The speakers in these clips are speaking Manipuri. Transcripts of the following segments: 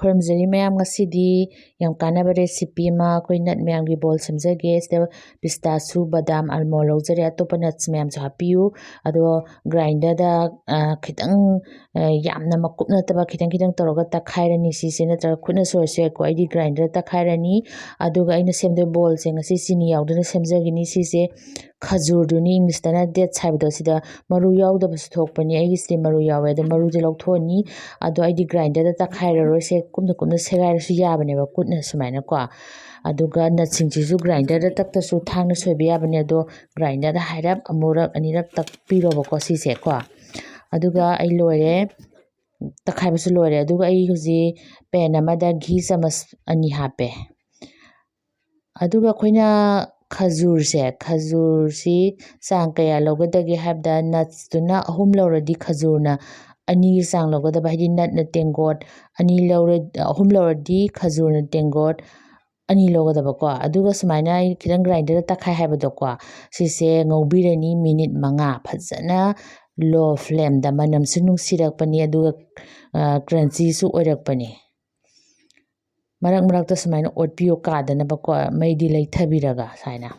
ꯈꯨꯔꯨꯝꯖꯔꯤ ꯃꯌꯥꯝ ꯉꯁꯤꯗꯤ ꯌꯥꯝ ꯀꯥꯟꯅꯕ ꯔꯦꯁꯤꯄꯤ ꯑꯃ ꯑꯩꯈꯣꯏ ꯅꯠ ꯃꯌꯥꯝꯒꯤ ꯕꯣꯜ ꯁꯦꯝꯖꯒꯦ ꯁꯤꯗ ꯄꯤꯁꯇꯥꯁꯨ ꯕꯗꯥꯝ ꯑꯜꯃꯣꯟ ꯂꯧꯖꯔꯦ ꯑꯇꯣꯞꯄ ꯅꯠꯁ ꯃꯌꯥꯝꯁꯨ ꯍꯥꯞꯄꯤꯌꯨ ꯑꯗꯣ ꯒ꯭ꯔꯥꯏꯟꯗꯔꯗ ꯈꯤꯇꯪ ꯌꯥꯝꯅ ꯃꯀꯨꯞ ꯅꯠꯇꯕ ꯈꯤꯇꯪ ꯈꯤꯇꯪ ꯇꯧꯔꯒ ꯇꯛꯈꯥꯏꯔꯅꯤ ꯁꯤꯁꯦ ꯅꯠꯇ꯭ꯔꯒ ꯈꯨꯠꯅ ꯁꯣꯏꯔꯁꯨ ꯌꯥꯏꯀꯣ ꯑꯩꯗꯤ ꯒ꯭ꯔꯥꯏꯟꯗꯔꯗ ꯇꯛꯈꯥꯏꯔꯅꯤ ꯑꯗꯨꯒ ꯑꯩꯅ ꯁꯦꯝꯗꯣꯏ ꯕꯣꯜꯁꯦ ꯉꯁꯤ ꯆꯤꯅꯤ ꯌꯥꯎꯗꯅ ꯁꯦꯝꯖꯒꯅꯤ ꯁꯤꯁꯦ ꯈꯖꯨꯔꯗꯨꯅꯤ ꯏꯪꯂꯤꯁꯇꯅ ꯗꯦꯠꯁ ꯍꯥꯏꯕꯗꯣ ꯁꯤꯗ ꯃꯔꯨ ꯌꯥꯎꯗꯕꯁꯨ ꯊꯣꯛꯄꯅꯤ ꯑꯩꯒꯤꯁꯤꯗꯤ ꯃꯔꯨ ꯌꯥꯎꯋꯦ ꯑꯗꯣ ꯃꯔꯨꯁꯦ ꯂꯧꯊꯣꯛꯑꯅꯤ ꯑꯗꯣ ꯑꯩꯗꯤ ꯒ꯭ꯔꯥꯏꯟꯗꯔꯗ ꯇꯛꯈꯥꯏꯔꯔꯣꯏꯁꯦ ꯀꯨꯞꯅ ꯀꯨꯞꯅ ꯁꯦꯒꯥꯏꯔꯁꯨ ꯌꯥꯕꯅꯦꯕ ꯀꯨꯠꯅ ꯁꯨꯃꯥꯏꯅꯀꯣ ꯑꯗꯨꯒ ꯅꯠꯁꯤꯡꯁꯤꯁꯨ ꯒ꯭ꯔꯥꯏꯟꯗꯔꯗ ꯇꯛꯇꯁꯨ ꯊꯥꯡꯅ ꯁꯣꯏꯕ ꯌꯥꯕꯅꯦ ꯑꯗꯣ ꯒ꯭ꯔꯥꯏꯟꯗꯔꯗ ꯍꯥꯏꯔꯞ ꯑꯃꯨꯔꯛ ꯑꯅꯤꯔꯛ ꯇꯛꯄꯤꯔꯣꯕꯀꯣ ꯁꯤꯁꯦꯀꯣ ꯑꯗꯨꯒ ꯑꯩ ꯂꯣꯏꯔꯦ ꯇꯛꯈꯥꯏꯕꯁꯨ ꯂꯣꯏꯔꯦ ꯑꯗꯨꯒ ꯑꯩ ꯍꯧꯖꯤꯛ ꯄꯦꯟ ꯑꯃꯗ ꯘꯤ ꯆꯥꯃꯁ 2 ꯍꯥꯞꯄꯦ ꯑꯗꯨꯒ ꯑꯩꯈꯣꯏꯅ ꯈꯖꯨꯔꯁꯤ ꯆꯥꯡ ꯀꯌꯥ ꯂꯧꯒꯗꯒꯦ ꯍꯥꯏꯕꯗ ꯅꯠꯁꯇꯨꯅ 3 ꯂꯧꯔꯗꯤ ꯈꯖꯨꯔꯅ 2ꯒꯤ ꯆꯥꯡ ꯂꯧꯒꯗꯕ ꯍꯥꯏꯗꯤ ꯅꯠꯅ ꯇꯦꯡꯒꯣꯠ 3 ꯂꯧꯔꯗꯤ ꯈꯖꯨꯔꯅ ꯇꯦꯡꯒꯣꯠ 2 ꯂꯧꯒꯗꯕꯀꯣ ꯑꯗꯨꯒ ꯁꯨꯃꯥꯏꯅ ꯑꯩ ꯈꯤꯇꯪ ꯒ꯭ꯔꯥꯏꯟꯗꯔꯗ ꯇꯛꯈꯥꯏ ꯍꯥꯏꯕꯗꯣꯀꯣ ꯁꯤꯁꯦ ꯉꯧꯕꯤꯔꯅꯤ ꯃꯤꯅꯤꯠ 5 ꯐꯖꯅ ꯂꯣ ꯐ꯭ꯂꯦꯝꯗ ꯃꯅꯝꯁꯨ ꯅꯨꯡꯁꯤꯔꯛꯄꯅꯤ ꯑꯗꯨꯒ ꯀ꯭ꯔꯟꯆꯤꯁꯨ ꯑꯣꯏꯔꯛꯄꯅꯤ ꯃꯔꯛ ꯃꯔꯛꯇ ꯁꯨꯃꯥꯏꯅ ꯑꯣꯠꯄꯤꯌꯣ ꯀꯥꯗꯅꯕꯀꯣ ꯃꯩꯗꯤ ꯂꯩꯊꯕꯤꯔꯒ ꯁꯨꯃꯥꯏꯅ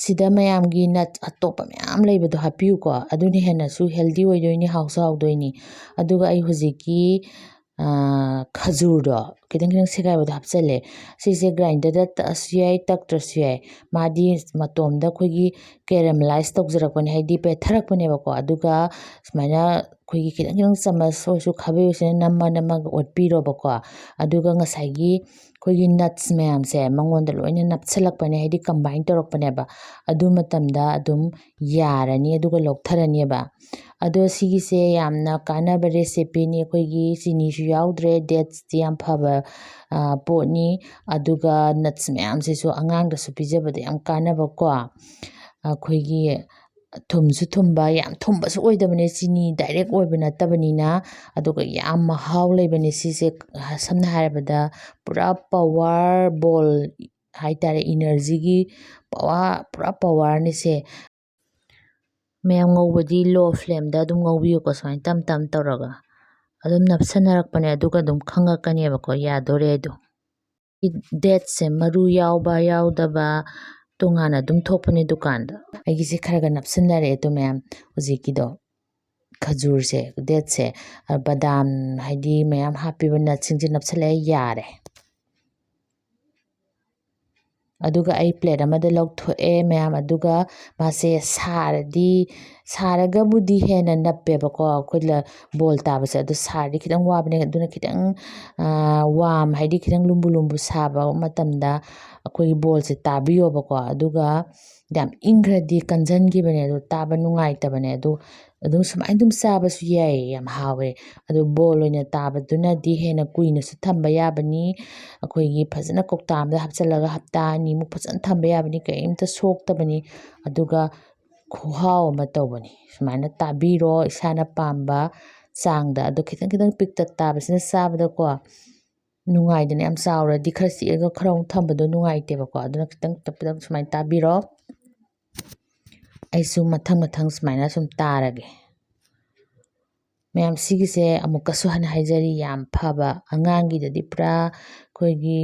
ꯁꯤꯗ ꯃꯌꯥꯝꯒꯤ ꯅꯠ ꯑꯇꯣꯞꯄ ꯃꯌꯥꯝ ꯂꯩꯕꯗꯣ ꯍꯥꯞꯄꯤꯌꯨꯀꯣ ꯑꯗꯨꯅ ꯍꯦꯟꯅꯁꯨ ꯍꯦꯜꯗꯤ ꯑꯣꯏꯗꯣꯏꯅꯤ ꯍꯥꯎꯁꯨ ꯍꯥꯎꯗꯣꯏꯅꯤ ꯑꯗꯨꯒ ꯑꯩ ꯍꯧꯖꯤꯛꯀꯤ ꯈꯖꯨꯔꯗꯣ ꯈꯤꯇꯪ ꯈꯤꯇꯪ ꯁꯦꯒꯥꯏꯕꯗꯣ ꯍꯥꯞꯆꯜꯂꯦ ꯁꯤꯁꯦ ꯒ꯭ꯔꯥꯏꯟꯗꯔꯗ ꯇꯛꯑꯁꯨ ꯌꯥꯏ ꯇꯛꯇ꯭ꯔꯁꯨ ꯌꯥꯏ ꯃꯥꯗꯤ ꯃꯇꯣꯝꯗ ꯑꯩꯈꯣꯏꯒꯤ ꯀꯦꯔꯃꯦꯂꯥꯏꯁ ꯇꯧꯖꯔꯛꯄꯅꯦ ꯍꯥꯏꯗꯤ ꯄꯦꯠꯊꯔꯛꯄꯅꯦꯕꯀꯣ ꯑꯗꯨꯒ ꯁꯨꯃꯥꯏꯅ ꯑꯩꯈꯣꯏꯒꯤ ꯈꯤꯇꯪ ꯈꯤꯇꯪ ꯆꯥꯃꯁ ꯑꯣꯏꯔꯁꯨ ꯈꯥꯕꯩ ꯑꯣꯏꯔꯁꯨ ꯅꯝꯃꯒ ꯑꯣꯠꯄꯤꯔꯣꯕꯀꯣ ꯑꯗꯨꯒ ꯉꯁꯥꯏꯒꯤ ꯑꯩꯈꯣꯏꯒꯤ ꯅꯠꯁ ꯃꯌꯥꯝꯁꯦ ꯃꯉꯣꯟꯗ ꯂꯣꯏꯅ ꯅꯞꯁꯜꯂꯛꯄꯅꯦ ꯍꯥꯏꯗꯤ ꯀꯝꯕꯥꯏꯟ ꯇꯧꯔꯛꯄꯅꯦꯕ ꯑꯗꯨ ꯃꯇꯝꯗ ꯑꯗꯨꯝ ꯌꯥꯔꯅꯤ ꯑꯗꯨꯒ ꯂꯧꯊꯔꯅꯦꯕ ꯑꯗꯣ ꯁꯤꯒꯤꯁꯦ ꯌꯥꯝꯅ ꯀꯥꯟꯅꯕ ꯔꯦꯁꯤꯄꯤꯅꯤ ꯑꯩꯈꯣꯏꯒꯤ ꯆꯤꯅꯤꯁꯨ ꯌꯥꯎꯗ꯭ꯔꯦ ꯗꯦꯠꯁꯇꯤ ꯌꯥꯝ ꯐꯕ ꯄꯣꯠꯅꯤ ꯑꯗꯨꯒ ꯅꯠꯁ ꯃꯌꯥꯝꯁꯤꯁꯨ ꯑꯉꯥꯡꯗꯁꯨ ꯄꯤꯖꯕꯗ ꯌꯥꯝ ꯀꯥꯟꯅꯕꯀꯣ ꯑꯩꯈꯣꯏꯒꯤ ꯊꯨꯝꯁꯨ ꯊꯨꯝꯕ ꯌꯥꯝ ꯊꯨꯝꯕꯁꯨ ꯑꯣꯏꯗꯕꯅꯦ ꯆꯤꯅꯤ ꯗꯥꯏꯔꯦꯛ ꯑꯣꯏꯕ ꯅꯠꯇꯕꯅꯤꯅ ꯑꯗꯨꯒ ꯌꯥꯝ ꯃꯍꯥꯎ ꯂꯩꯕꯅꯦ ꯁꯤꯁꯦ ꯁꯝꯅ ꯍꯥꯏꯔꯕꯗ ꯄꯨꯔꯥ ꯄꯋꯥꯔ ꯕꯣꯜ ꯍꯥꯏꯇꯥꯔꯦ ꯏꯅꯔꯖꯤꯒꯤ ꯄꯨꯔꯥ ꯄꯋꯥꯔꯅꯤ ꯁꯦ ꯃꯌꯥꯝ ꯉꯧꯕꯗꯤ ꯂꯣ ꯐ꯭ꯂꯦꯝꯗ ꯑꯗꯨꯝ ꯉꯧꯕꯤꯌꯨꯀꯣ ꯁꯨꯃꯥꯏꯅ ꯇꯞ ꯇꯞ ꯇꯧꯔꯒ ꯑꯗꯨꯝ ꯅꯞꯁꯟꯅꯔꯛꯄꯅꯦ ꯑꯗꯨꯒ ꯑꯗꯨꯝ ꯈꯪꯉꯛꯀꯅꯦꯕꯀꯣ ꯌꯥꯗꯣꯔꯦ ꯑꯗꯣ ꯗꯦꯠꯁꯦ ꯃꯔꯨ ꯌꯥꯎꯕ ꯌꯥꯎꯗꯕ ꯇꯣꯉꯥꯟꯅ ꯑꯗꯨꯝ ꯊꯣꯛꯄꯅꯦ ꯗꯨꯀꯥꯟꯗ ꯑꯩꯒꯤꯁꯦ ꯈꯔ ꯅꯞꯁꯤꯟꯅꯔꯦ ꯑꯗꯣ ꯃꯌꯥꯝ ꯍꯧꯖꯤꯛꯀꯤꯗꯣ ꯈꯖꯨꯔꯁꯦ ꯗꯦꯠꯁꯦ ꯕꯗꯥꯝ ꯍꯥꯏꯗꯤ ꯃꯌꯥꯝ ꯍꯥꯞꯄꯤꯕ ꯅꯠꯁꯤꯡꯁꯦ ꯅꯞꯁꯜꯂꯛꯑꯦ ꯌꯥꯔꯦ ꯑꯗꯨꯒ ꯑꯩ ꯄ꯭ꯂꯦꯠ ꯑꯃꯗ ꯂꯧꯊꯣꯛꯑꯦ ꯃꯌꯥꯝ ꯑꯗꯨꯒ ꯃꯥꯁꯦ ꯁꯥꯔꯒꯕꯨꯗꯤ ꯍꯦꯟꯅ ꯅꯞꯄꯦꯕꯀꯣ ꯑꯩꯈꯣꯏ ꯕꯣꯜ ꯇꯥꯕꯁꯦ ꯑꯗꯨ ꯁꯥꯔꯗꯤ ꯈꯤꯇꯪ ꯋꯥꯕꯅꯦ ꯑꯗꯨꯅ ꯈꯤꯇꯪ ꯋꯥꯝ ꯍꯥꯏꯗꯤ ꯈꯤꯇꯪ lumbu lumbu ꯁꯥꯕ ꯃꯇꯝꯗ ꯑꯩꯈꯣꯏꯒꯤ ꯕꯣꯜꯁꯦ ꯇꯥꯕꯤꯌꯣꯕꯀꯣ ꯑꯗꯨꯒ ꯌꯥꯝ ꯏꯪꯈ꯭ꯔꯗꯤ ꯀꯟꯖꯟꯈꯤꯕꯅꯦ ꯑꯗꯨ ꯇꯥꯕ ꯅꯨꯡꯉꯥꯏꯇꯕꯅꯦ ꯑꯗꯨ ꯑꯗꯨꯝ ꯁꯨꯃꯥꯏꯅ ꯑꯗꯨꯝ ꯆꯥꯕꯁꯨ ꯌꯥꯏ ꯌꯥꯝ ꯍꯥꯎꯋꯦ ꯑꯗꯨ ꯕꯣꯜ ꯑꯣꯏꯅ ꯇꯥꯕꯗꯨꯅꯗꯤ ꯍꯦꯟꯅ ꯀꯨꯏꯅꯁꯨ ꯊꯝꯕ ꯌꯥꯕꯅꯤ ꯑꯩꯈꯣꯏꯒꯤ ꯐꯖꯅ ꯀꯧꯇꯥ ꯑꯃꯗ ꯍꯥꯞꯆꯤꯜꯂꯒ ꯍꯞꯇꯥ 2 ꯐꯖꯅ ꯊꯝꯕ ꯌꯥꯕꯅꯤ ꯀꯔꯤꯝꯇ ꯁꯣꯛꯇꯕꯅꯤ ꯑꯗꯨꯒ ꯈꯨꯍꯥꯎ ꯑꯃ ꯇꯧꯕꯅꯤ ꯁꯨꯃꯥꯏꯅ ꯇꯥꯕꯤꯔꯣ ꯏꯁꯥꯅ ꯄꯥꯝꯕ ꯆꯥꯡꯗ ꯑꯗꯣ ꯈꯤꯇꯪ ꯈꯤꯇꯪ ꯄꯤꯛꯇꯛ ꯇꯥꯕꯁꯤꯅ ꯆꯥꯕꯗꯀꯣ ꯅꯨꯡꯉꯥꯏꯗꯅ ꯌꯥꯝ ꯆꯥꯎꯔꯗꯤ ꯈꯔ ꯆꯤꯛꯑꯒ ꯈꯔ ꯑꯃꯨꯛ ꯊꯝꯕꯗꯣ ꯅꯨꯡꯉꯥꯏꯇꯦꯕꯀꯣ ꯑꯗꯨꯅ ꯈꯤꯇꯪ ꯇꯞ ꯁꯨꯃꯥꯏꯅ ꯇꯥꯕꯤꯔꯣ ꯑꯩꯁꯨ ꯃꯊꯪ ꯁꯨꯃꯥꯏꯅ ꯁꯨꯝ ꯇꯥꯔꯒꯦ ꯃꯌꯥꯝ ꯁꯤꯒꯤꯁꯦ ꯑꯃꯨꯛꯀꯁꯨ ꯍꯟꯅ ꯍꯥꯏꯖꯔꯤ ꯌꯥꯝ ꯐꯕ ꯑꯉꯥꯡꯒꯤꯗꯗꯤ ꯄꯨꯔꯥ ꯑꯩꯈꯣꯏꯒꯤ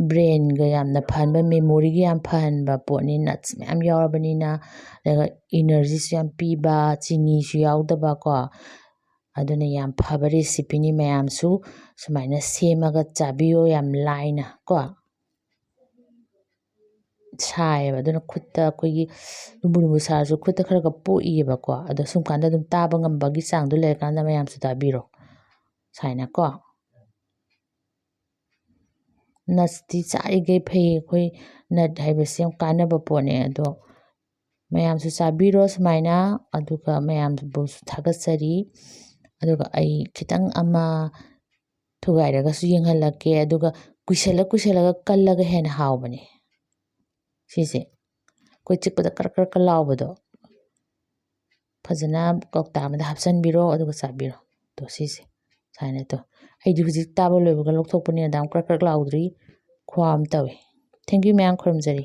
ꯕ꯭ꯔꯦꯟꯒ ꯌꯥꯝꯅ ꯐꯍꯟꯕ ꯃꯦꯃꯣꯔꯤꯒ ꯌꯥꯝ ꯐꯍꯟꯕ ꯄꯣꯠꯅꯤ ꯅꯠꯁ ꯃꯌꯥꯝ ꯌꯥꯎꯔꯕꯅꯤꯅ ꯑꯗꯨꯒ ꯏꯅꯔꯖꯤꯁꯨ ꯌꯥꯝ ꯄꯤꯕ ꯆꯤꯅꯤꯁꯨ ꯌꯥꯎꯗꯕꯀꯣ ꯑꯗꯨꯅ ꯌꯥꯝ ꯐꯕ ꯔꯦꯁꯤꯄꯤꯅꯤ ꯃꯌꯥꯝꯁꯨ ꯁꯨꯃꯥꯏꯅ ꯁꯦꯝꯃꯒ ꯆꯥꯕꯤꯌꯣ ꯌꯥꯝ ꯂꯥꯏꯅ ꯀꯣ ꯁꯥꯏꯌꯦꯕ ꯑꯗꯨꯅ ꯈꯨꯠꯇ ꯑꯩꯈꯣꯏꯒꯤ lumbu lumbu ꯁꯥꯔꯁꯨ ꯈꯨꯠꯇ ꯈꯔ ꯄꯣꯛꯏꯌꯦꯕꯀꯣ ꯑꯗꯣ ꯁꯨꯝ ꯀꯥꯟꯗ ꯑꯗꯨꯝ ꯇꯥꯕ ꯉꯝꯕꯒꯤ ꯆꯥꯡꯗꯣ ꯂꯩꯔꯀꯥꯟꯗ ꯃꯌꯥꯝꯁꯨ ꯇꯥꯕꯤꯔꯣ ꯁꯨꯃꯥꯏꯅ ꯀꯣ ꯅꯠꯁꯇꯤ ꯆꯥꯔꯤꯈꯩ ꯐꯩ ꯑꯩꯈꯣꯏ ꯅꯠ ꯍꯥꯏꯕꯁꯤ ꯌꯥꯝ ꯀꯥꯟꯅꯕ ꯄꯣꯠꯅꯦ ꯑꯗꯣ ꯃꯌꯥꯝꯁꯨ ꯆꯥꯕꯤꯔꯣ ꯁꯨꯃꯥꯏꯅ ꯑꯗꯨꯒ ꯃꯌꯥꯝꯕꯨꯁꯨ ꯊꯥꯒꯠꯆꯔꯤ ꯑꯗꯨꯒ ꯑꯩ ꯈꯤꯇꯪ ꯑꯃ ꯊꯨꯒꯥꯏꯔꯒꯁꯨ ꯌꯦꯡꯍꯜꯂꯛꯀꯦ ꯑꯗꯨꯒ ꯀꯨꯏꯁꯜꯂꯒ ꯀꯜꯂꯒ ꯍꯦꯟꯅ ꯍꯥꯎꯕꯅꯦ ꯁꯤꯁꯦ ꯑꯩꯈꯣꯏ ꯆꯤꯛꯄꯗ ꯀꯔꯛ ꯂꯥꯎꯕꯗꯣ ꯐꯖꯅ ꯀꯧꯇꯥ ꯑꯃꯗ ꯍꯥꯞꯆꯤꯟꯕꯤꯔꯣ ꯑꯗꯨꯒ ꯆꯥꯕꯤꯔꯣ ꯇꯣ ꯁꯤꯁꯦ ꯁꯨꯃꯥꯏꯅ ꯇꯧ ꯑꯩꯗꯤ ꯍꯧꯖꯤꯛ ꯇꯥꯕ ꯂꯣꯏꯕꯒ ꯂꯧꯊꯣꯛꯄꯅꯤꯅ ꯑꯗꯥꯝ ꯀꯔꯛ ꯂꯥꯎꯗ꯭ꯔꯤ ꯈꯨꯍꯥꯎ ꯑꯃ ꯇꯧꯏ ꯊꯦꯡꯛ ꯌꯨ ꯃꯌꯥꯝ ꯈꯨꯔꯨꯝꯖꯔꯤ